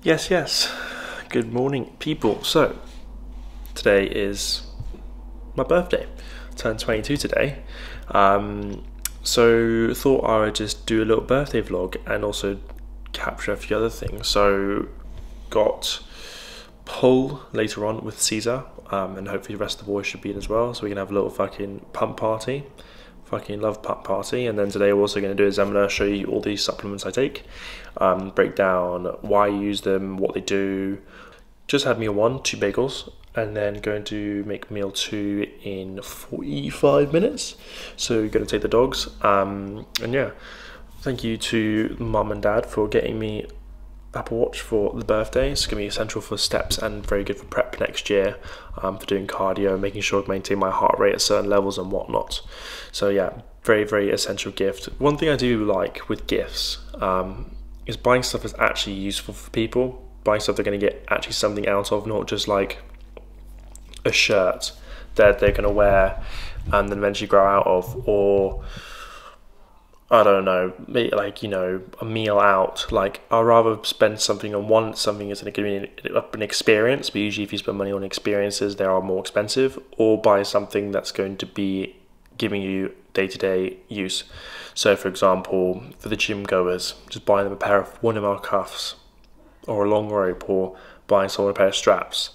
Yes. Good morning, people. So, today is my birthday. I turned 22 today. So thought I would just do a little birthday vlog and also capture a few other things. So, got pull later on with Caesar, and hopefully the rest of the boys should be in as well. So we can have a little fucking pump party. Fucking love pump party. And then today we're also going to do is I'm going to show you all these supplements I take, break down why I use them, what they do. Just had meal 1, 2 bagels, and then going to make meal 2 in 45 minutes. So going to take the dogs, and yeah, thank you to mum and dad for getting me Apple Watch for the birthday. It's going to be essential for steps and very good for prep next year, for doing cardio, making sure I maintain my heart rate at certain levels and whatnot. So yeah, very essential gift. One thing I do like with gifts is buying stuff that's actually useful for people, buying stuff they're going to get actually something out of, not just like a shirt that they're going to wear and then eventually grow out of, or I don't know, like, you know, a meal out. Like, I'd rather spend something on something that's going to give me an experience, but usually if you spend money on experiences, they are more expensive, or buy something that's going to be giving you day-to-day use. So, for example, for the gym goers, just buying them a pair of 1mm cuffs, or a long rope, or buying someone a pair of straps,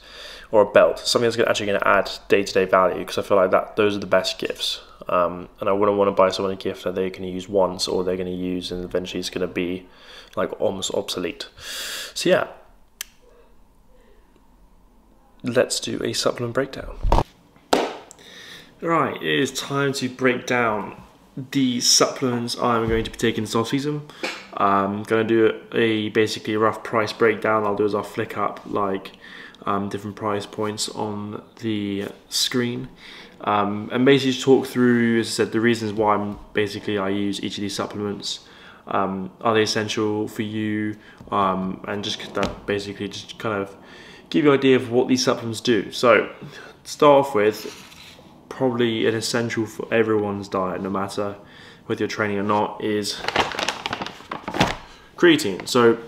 or a belt, something that's actually going to add day-to-day value, because I feel like those are the best gifts. And I wouldn't want to buy someone a gift that they're going to use once, or they're going to use and eventually it's going to be like almost obsolete. So yeah, let's do a supplement breakdown. Right, it is time to break down the supplements I'm going to be taking this off season. I'm going to do basically a rough price breakdown. I'll do is I'll flick up like different price points on the screen, and basically just talk through, as I said, the reasons why I use each of these supplements. Are they essential for you, and just basically just kind of give you an idea of what these supplements do. So to start off with, probably an essential for everyone's diet, no matter whether you're training or not, is creatine. So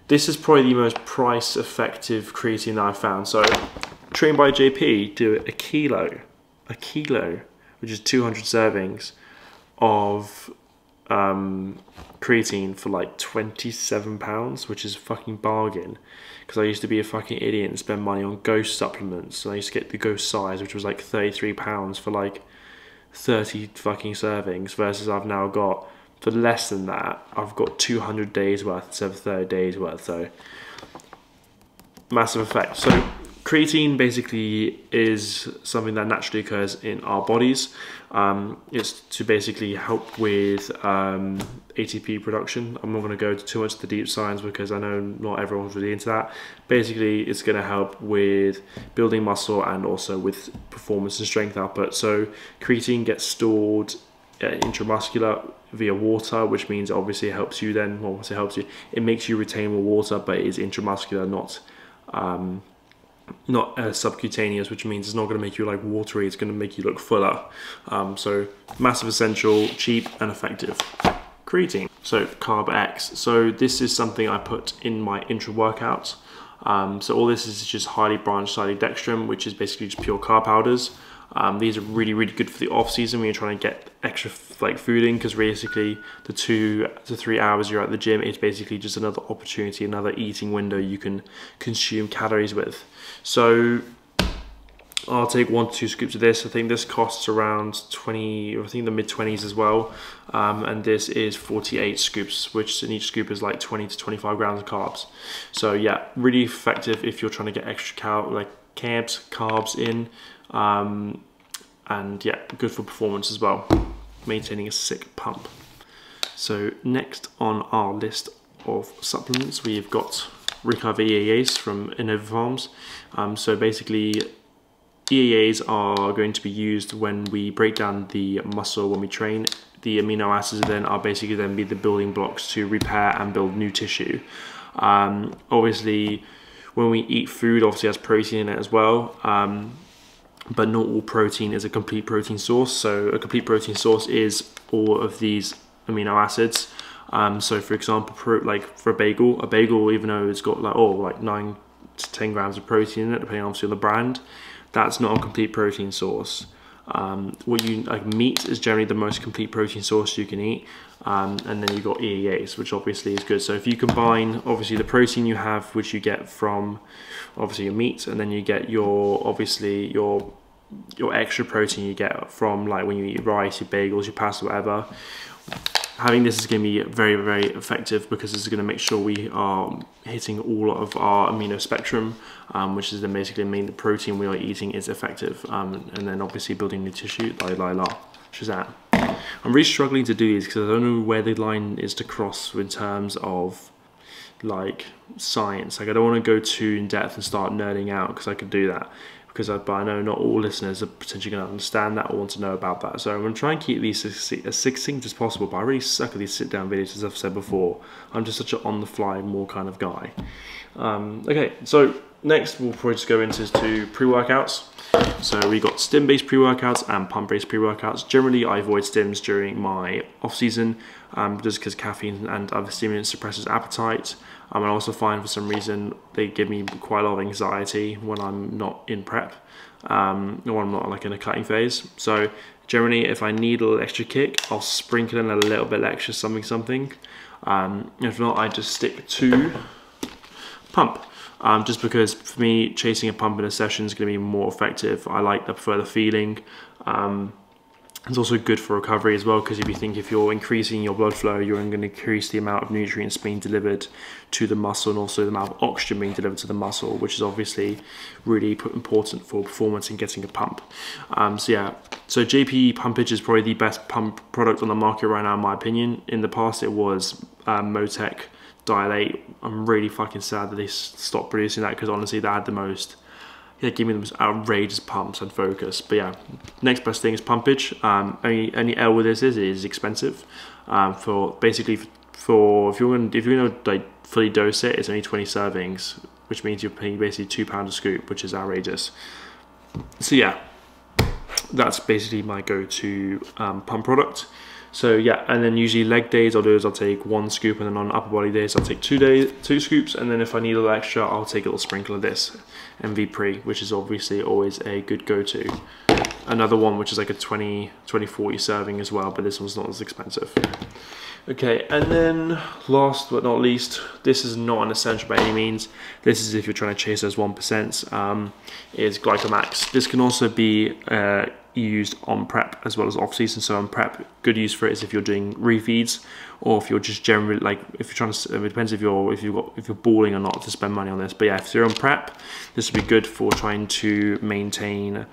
this is probably the most price effective creatine that I've found. So Trained by JP do a kilo, which is 200 servings of creatine for like £27, which is a fucking bargain. Because I used to be a fucking idiot and spend money on Ghost supplements. So I used to get the Ghost size, which was like £33 for like 30 fucking servings, versus I've now got, for less than that, I've got 200 days worth instead of 30 days worth. So massive effect. So creatine basically is something that naturally occurs in our bodies. It's to basically help with ATP production. I'm not going to go too much to the deep science because I know not everyone's really into that. Basically, it's going to help with building muscle and also with performance and strength output. So creatine gets stored intramuscular via water, which means obviously it helps you then, well, once it helps you, it makes you retain more water, but it is intramuscular, not subcutaneous, which means it's not going to make you like watery, it's going to make you look fuller. So massive essential, cheap and effective. Creatine, so Carb X. So this is something I put in my intra workouts. So all this is just highly branched dextrin, which is basically just pure carb powders. These are really good for the off season when you're trying to get extra like food in, because basically the 2 to 3 hours you're at the gym is basically just another opportunity, another eating window you can consume calories with. So I'll take 1 to 2 scoops of this. I think this costs around 20, I think the mid-20s as well. And this is 48 scoops, which in each scoop is like 20 to 25 grams of carbs. So yeah, really effective if you're trying to get extra carbs in. And yeah, good for performance as well, maintaining a sick pump. So next on our list of supplements, we've got Recover EAAs from Innova Farms. So basically, EAAs are going to be used when we break down the muscle when we train. The amino acids then are basically then be the building blocks to repair and build new tissue. Obviously, when we eat food, obviously has protein in it as well. But not all protein is a complete protein source. So a complete protein source is all of these amino acids. So for example, like for a bagel, even though it's got like 9 to 10 grams of protein in it, depending obviously on the brand, that's not a complete protein source. Meat is generally the most complete protein source you can eat, and then you've got EAAs, which obviously is good. So if you combine obviously the protein you have, which you get from obviously your meat, and then you get your extra protein you get from like when you eat rice, your bagels, your pasta, whatever. Having this is going to be very, very effective because it's going to make sure we are hitting all of our amino spectrum, which is then basically mean the protein we are eating is effective, and then obviously building new tissue, which is that. I'm really struggling to do these because I don't know where the line is to cross in terms of like science. Like I don't want to go too in depth and start nerding out because I could do that. But I know not all listeners are potentially going to understand that or want to know about that. So I'm going to try and keep these as succinct as possible, but I really suck at these sit-down videos, as I've said before. I'm just such an on-the-fly, more kind of guy. Okay, so next we'll probably just go into pre-workouts. So we got stim-based pre-workouts and pump-based pre-workouts. Generally, I avoid stims during my off-season, just because caffeine and other stimulants suppresses appetite. I also find for some reason they give me quite a lot of anxiety when I'm not in prep, or I'm not like in a cutting phase. So generally, if I need a little extra kick, I'll sprinkle in a little bit extra something. If not, I just stick to pump. Just because for me, chasing a pump in a session is going to be more effective. I prefer the feeling. It's also good for recovery as well, because if you're increasing your blood flow, you're going to increase the amount of nutrients being delivered to the muscle and also the amount of oxygen being delivered to the muscle, which is obviously really important for performance and getting a pump. So JP Pumpage is probably the best pump product on the market right now, in my opinion. In the past, it was Motec Dilate. I'm really fucking sad that they stopped producing that, because honestly, that had the most. Give me the most outrageous pumps and focus. But yeah, next best thing is Pumpage. Only L with this is it is expensive. If you're gonna like fully dose it, it's only 20 servings, which means you're paying basically £2 a scoop, which is outrageous. So yeah, that's basically my go-to pump product. So yeah, and then usually leg days I'll take 1 scoop, and then on upper body days I'll take 2 scoops, and then if I need a little extra, I'll take a little sprinkle of this MV Pre, which is obviously always a good go-to. Another one which is like a 20-40 serving as well, but this one's not as expensive. Okay, and then last but not least, this is not an essential by any means. This is if you're trying to chase those 1%, is Glycomax. This can also be used on prep as well as off season. So on prep, good use for it is if you're doing refeeds, or if you're just generally like if you're trying to. It depends if you're balling or not to spend money on this. But yeah, if you're on prep, this would be good for trying to maintain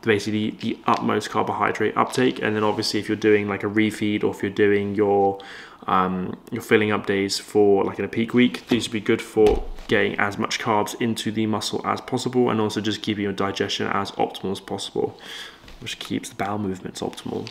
basically the utmost carbohydrate uptake. And then obviously if you're doing like a refeed, or if you're doing your filling up days for like in a peak week, these would be good for getting as much carbs into the muscle as possible, and also just keeping your digestion as optimal as possible, which keeps the bowel movements optimal.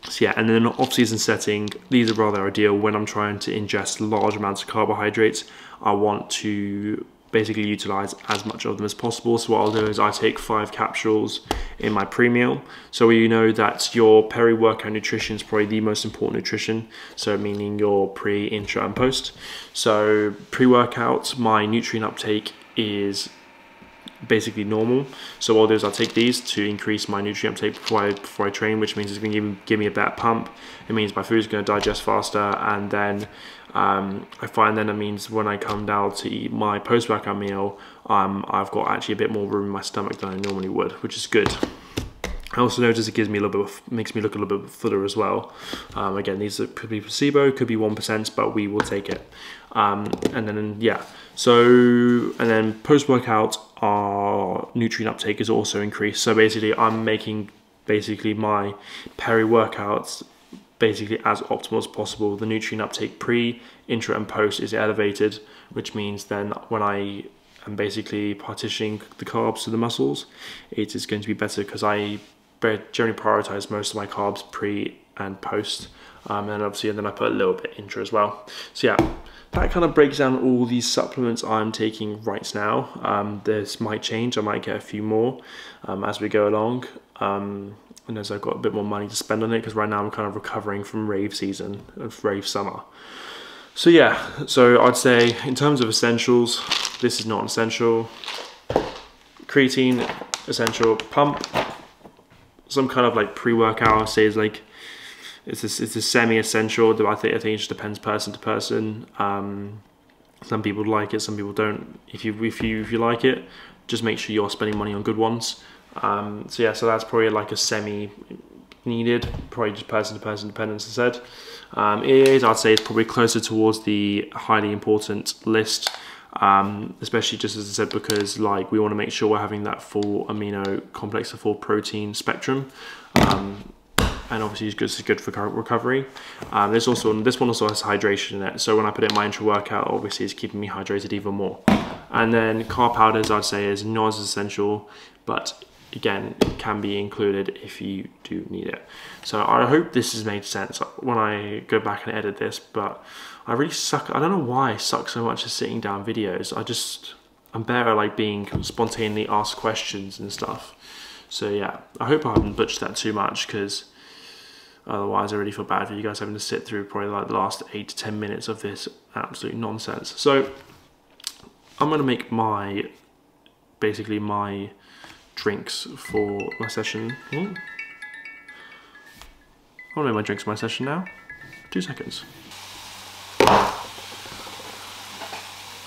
So yeah, and then in an off-season setting, these are rather ideal when I'm trying to ingest large amounts of carbohydrates. I want to basically utilize as much of them as possible. So what I'll do is I take 5 capsules in my pre-meal. So you know that your peri-workout nutrition is probably the most important nutrition. So meaning your pre, intra, and post. So pre-workout, my nutrient uptake is basically normal. So what I'll do is I'll take these to increase my nutrient uptake before I train, which means it's going to give me a better pump. It means my food is going to digest faster, and then I find then it means when I come down to eat my post-workout meal, I've got actually a bit more room in my stomach than I normally would, which is good. I also notice it gives me makes me look a little bit fuller as well. Again, these could be placebo, could be 1%, but we will take it. And then yeah, and then post-workout, our nutrient uptake is also increased. So basically, I'm making my peri-workouts basically as optimal as possible. The nutrient uptake pre, intra, and post is elevated, which means then when I am basically partitioning the carbs to the muscles, it is going to be better because I generally prioritize most of my carbs pre and post, and obviously then I put a little bit intra as well. So yeah, that kind of breaks down all these supplements I'm taking right now. This might change, I might get a few more as we go along. and as I've got a bit more money to spend on it, because right now I'm kind of recovering from rave season, of rave summer. So yeah, so I'd say in terms of essentials, this is not essential. Creatine, essential. Pump, some kind of like pre-workout, I'd say is like, it's a semi-essential. I think it just depends person to person. Some people like it, some people don't. If you like it, just make sure you're spending money on good ones. So yeah, so that's probably like a semi needed, probably just person to person dependence, as I said. I'd say it's probably closer towards the highly important list, especially just as I said, because like we want to make sure we're having that full amino complex, the full protein spectrum. And obviously it's good for recovery. This one also has hydration in it, so when I put it in my intra workout, obviously it's keeping me hydrated even more. And then carb powders, I'd say, is not as essential, but again, it can be included if you do need it. So I hope this has made sense when I go back and edit this, but I really suck. I don't know why I suck so much at sitting down videos. I'm better at like being spontaneously asked questions and stuff. So yeah, I hope I haven't butchered that too much, because otherwise I really feel bad for you guys having to sit through probably like the last 8 to 10 minutes of this absolute nonsense. So I'm gonna make basically my drinks for my session. I'm gonna make my drinks for my session now. 2 seconds.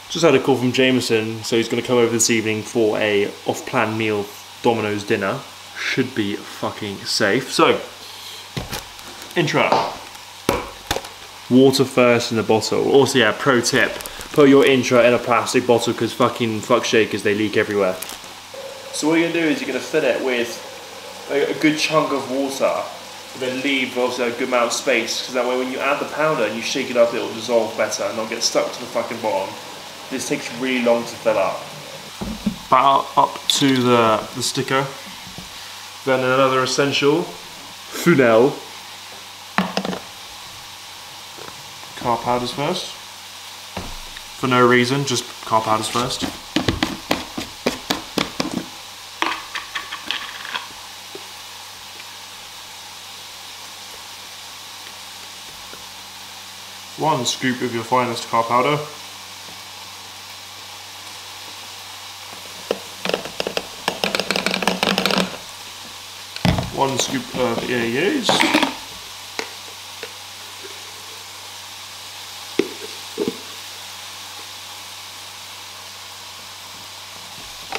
Just had a call from Jameson, so he's gonna come over this evening for a off-plan meal, Domino's dinner. Should be fucking safe. So, intro. Water first in a bottle. Also, yeah, pro tip. Put your intro in a plastic bottle, because fuck shakers, they leak everywhere. So what you're gonna do is you're gonna fill it with a good chunk of water, and then leave obviously a good amount of space, because that way when you add the powder and you shake it up, it will dissolve better and not get stuck to the fucking bottom. This takes really long to fill up. About up to the sticker. Then another essential, Funel. Carb powders first. For no reason, just carb powders first. One scoop of your finest carb powder. One scoop of AAs.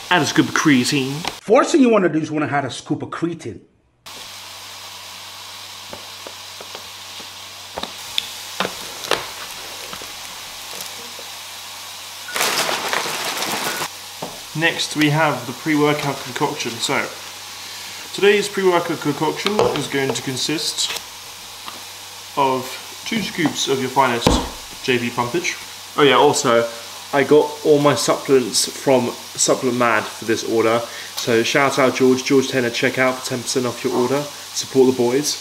And a scoop of creatine. First thing you want to do is you want to add a scoop of creatine. Next we have the pre-workout concoction. So today's pre-workout concoction is going to consist of 2 scoops of your finest JP pumpage. Oh yeah, also I got all my supplements from Supplement Mad for this order. So shout out George Taylor, check out for 10% off your order. Support the boys.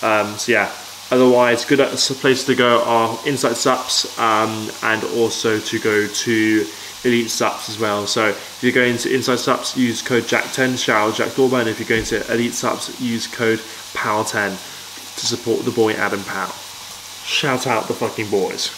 So yeah, otherwise good place to go are Insight Sups, and also to go to Elite Sups as well. So if you're going to Inside Sups, use code Jack10, shout out Jack Dorba, and if you're going to Elite Sups, use code POW10 to support the boy Adam Powell. Shout out the fucking boys.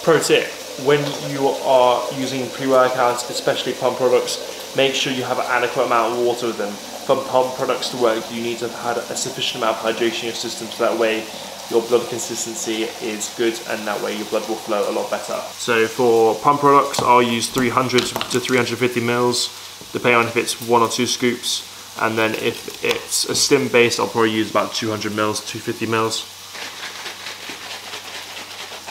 Pro tip, when you are using pre-workouts, especially pump products, make sure you have an adequate amount of water with them. For pump products to work, you need to have had a sufficient amount of hydration in your system, so that way your blood consistency is good, and that way your blood will flow a lot better. So for pump products, I'll use 300 to 350 mils, depending on if it's 1 or 2 scoops. And then if it's a stim based, I'll probably use about 200 mils, 250 mils.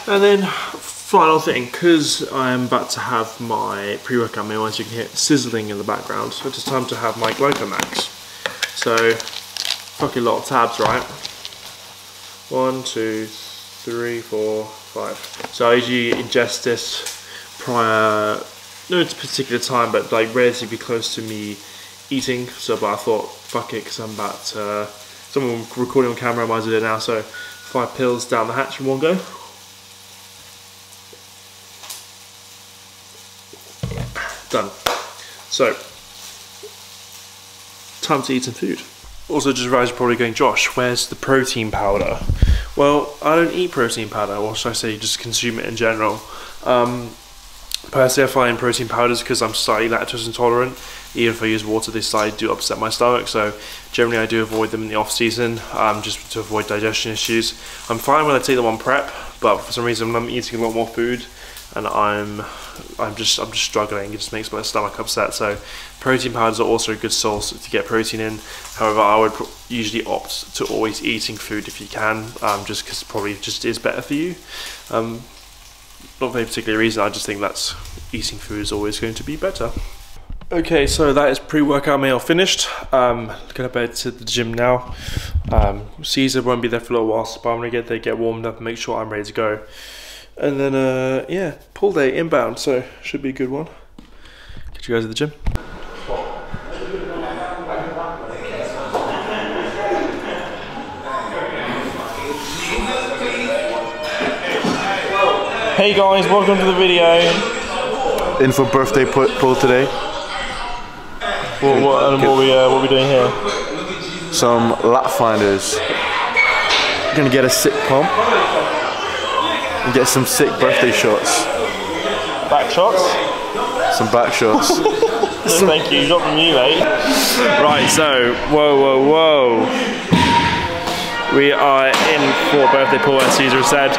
And then final thing, because I'm about to have my pre-workout meal, as you can hear it sizzling in the background, so it's time to have my Glycomax. So, fucking lot of tabs, right? 1, 2, 3, 4, 5. So I usually ingest this prior, no particular time, but like relatively close to me eating. So, but I thought, fuck it, because I'm about to, someone recording on camera, I might as well do it now. So 5 pills down the hatch in one go. Done. So time to eat some food. Also, just realised you're probably going, Josh, where's the protein powder? Well, I don't eat protein powder, or should I say just consume it in general. Personally, I find protein powders, because I'm slightly lactose intolerant, even if I use water, they slightly do upset my stomach, so generally I do avoid them in the off season, just to avoid digestion issues. I'm fine when I take them on prep, but for some reason when I'm eating a lot more food and I'm just struggling, it just makes my stomach upset. So protein powders are also a good source to get protein in. However, I would usually opt to always eating food if you can, just because it probably just is better for you. Not for any particular reason, I just think that's eating food is always going to be better. Okay, so that is pre-workout meal finished. Gonna head to the gym now. Caesar won't be there for a little while, so I'm gonna get there, get warmed up, and make sure I'm ready to go. And then, yeah, pull day inbound, so should be a good one. Catch you guys at the gym. Hey guys, welcome to the video. In for birthday pull today. What are we doing here? Some lat finders. Gonna get a sick pump and get some sick birthday shots. Back shots? Some back shots. Thank you, not from you, mate. Right, so whoa. We are in for birthday pull, as Caesar said.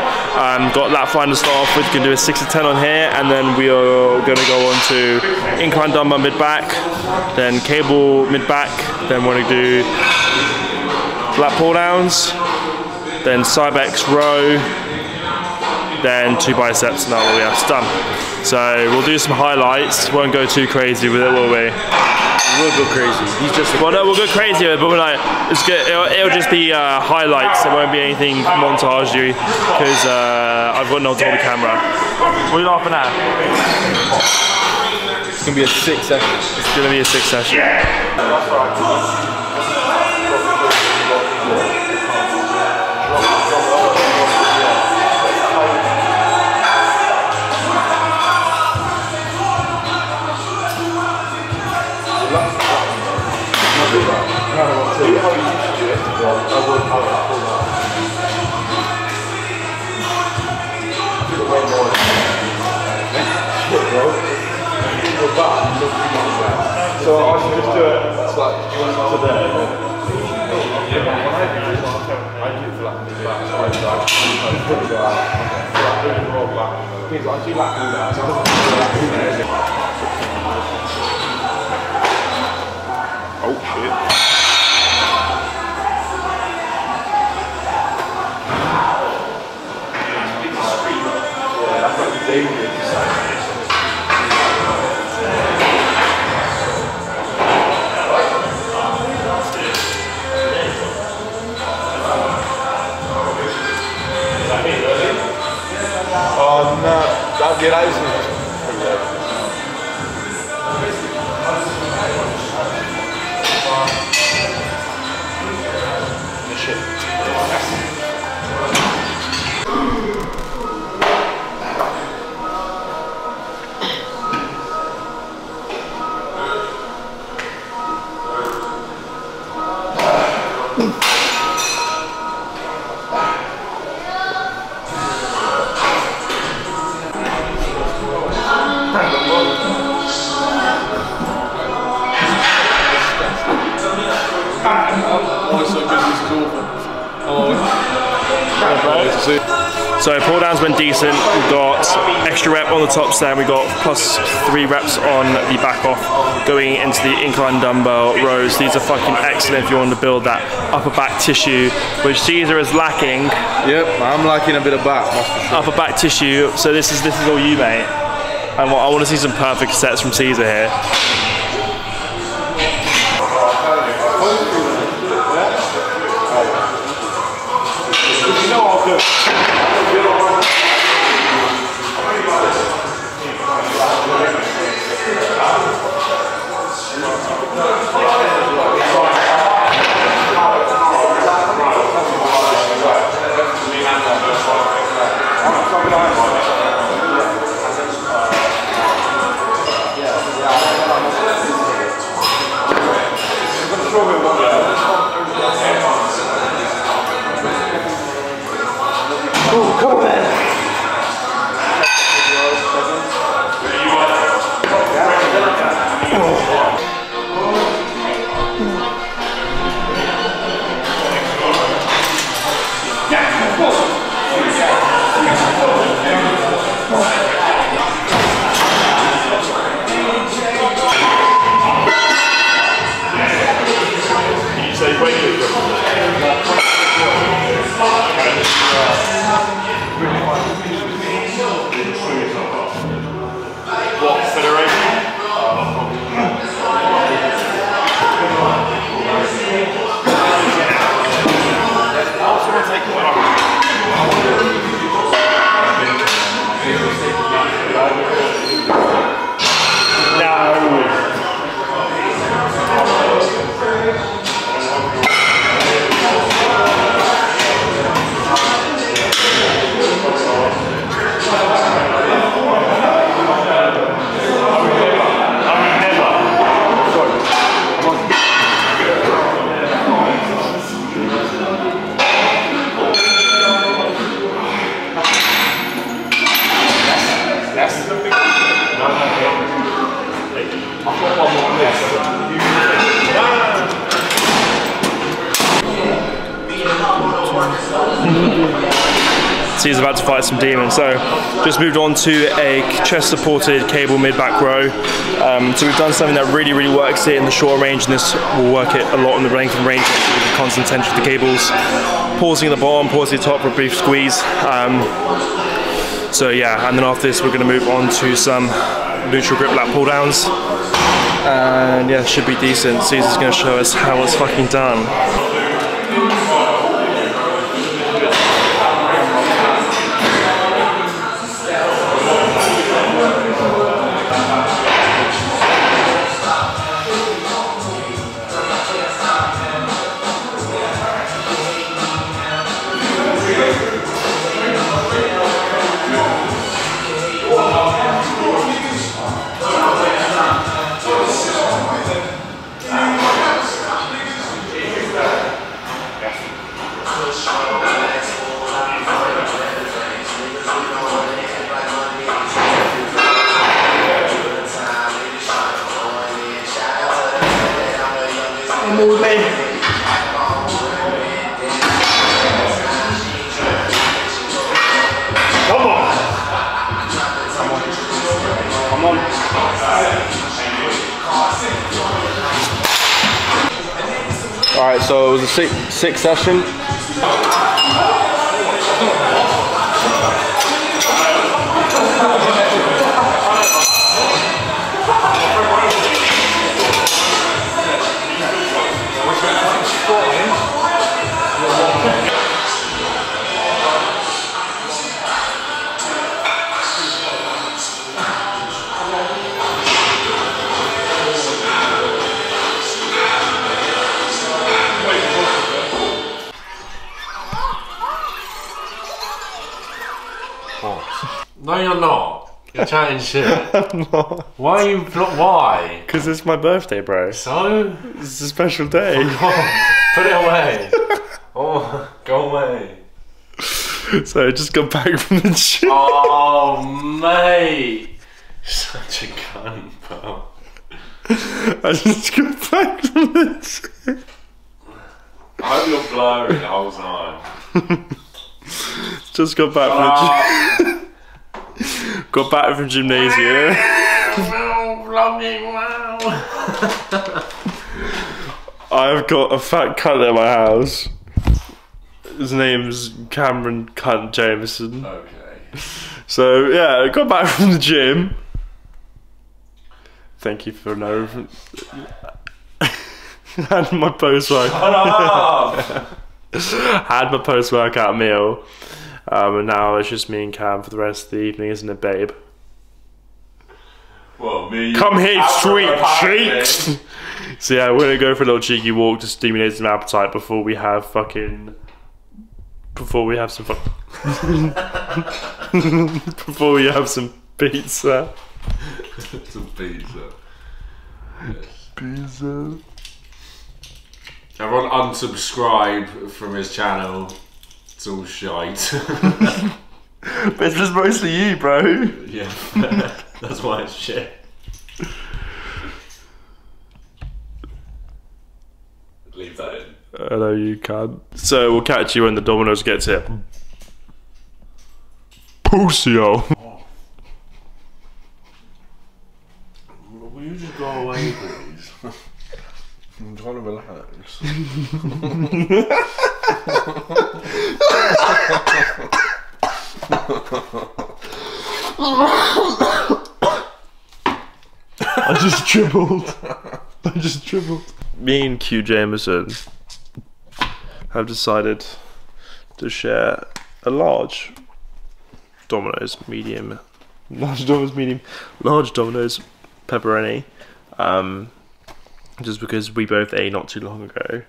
Got lat finder to start off with. Can do a 6 to 10 on here, and then we are going to go on to incline dumbbell mid back, then cable mid back, then we're going to do lat pull downs, then Cybex row, then 2 biceps, and that will be us done. So we'll do some highlights. Won't go too crazy with it, will we? We'll go crazy. He's just well, no, we'll go crazy with it, but we're like, it's good. It'll just be highlights. It won't be anything montagey because I've got no to hold the camera. What are you laughing at? It's gonna be a sick session. It's gonna be a sick session. So I should just do it. It's like, do you want to there? I do feel like I'm back. So I put it out. I do roll back. Because I do like all that. So oh shit. That's like dangerous. Yeah, that is So pull downs went decent. We got extra rep on the top stand. We got plus 3 reps on the back off going into the incline dumbbell rows. These are fucking excellent if you want to build that upper back tissue, which Caesar is lacking. Yep, I'm lacking a bit of back. Upper back tissue. So this is all you, mate. And I want to see some perfect sets from Caesar here. Caesar's about to fight some demons. So just moved on to a chest supported cable mid back row. So we've done something that really works it in the short range, and this will work it a lot in the length and range with the constant tension of the cables. Pausing at the bottom, pausing at the top for a brief squeeze. So yeah, and then after this we're going to move on to some neutral grip lat pull downs. And yeah, should be decent. Caesar's going to show us how it's fucking done. Alright, so it was a six session. No, you're not. You're chatting shit. I'm not. Why are you? Why? Because it's my birthday, bro. So? It's a special day. Put it away. Oh, go away. So I just got back from the gym. Oh, mate. Such a cunt, pal. I just got back from the gym. I hope you're blurry the whole time. Just got back from the gym. Got back from gymnasium. I've got a fat cunt at my house. His name's Cameron Cunt Jameson. Okay. So yeah, I got back from the gym. Thank you for no. Had my post-workout. Had my post-workout meal. And now it's just me and Cam for the rest of the evening, isn't it, babe? Well, me. Come here, sweet cheeks! So yeah, we're gonna go for a little cheeky walk to stimulate some appetite before we have some before we have some pizza. Some pizza. Yes. Pizza. Everyone unsubscribe from his channel. It's all shite. But it's just mostly you, bro. Yeah, that's why it's shit. Leave that in. I know you can. So we'll catch you when the Domino's gets here. Pussy-o. Will you just go away, please? I'm trying to relax. I just dribbled. Me and Q Jameson have decided to share a large Domino's medium pepperoni. Just because we both ate not too long ago.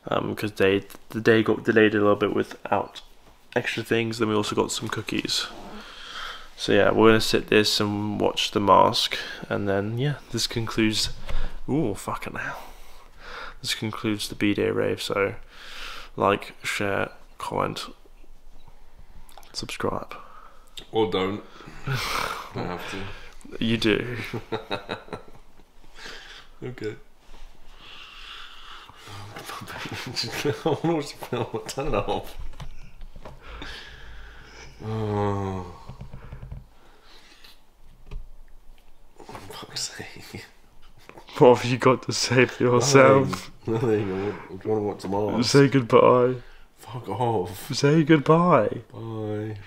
Because the day got delayed a little bit without extra things. Then we also got some cookies. So yeah, we're gonna sit this and watch The Mask, and then yeah, this concludes. Ooh, fucking hell! This concludes the bday rave. So, like, share, comment, subscribe. Or don't. Don't have to. You do. Okay. I want to watch the film. Turn it off. Oh. Fuck's sake. What have you got to say for yourself? Nothing. I'm trying to watch some arse. Say goodbye. Fuck off. Say goodbye. Bye.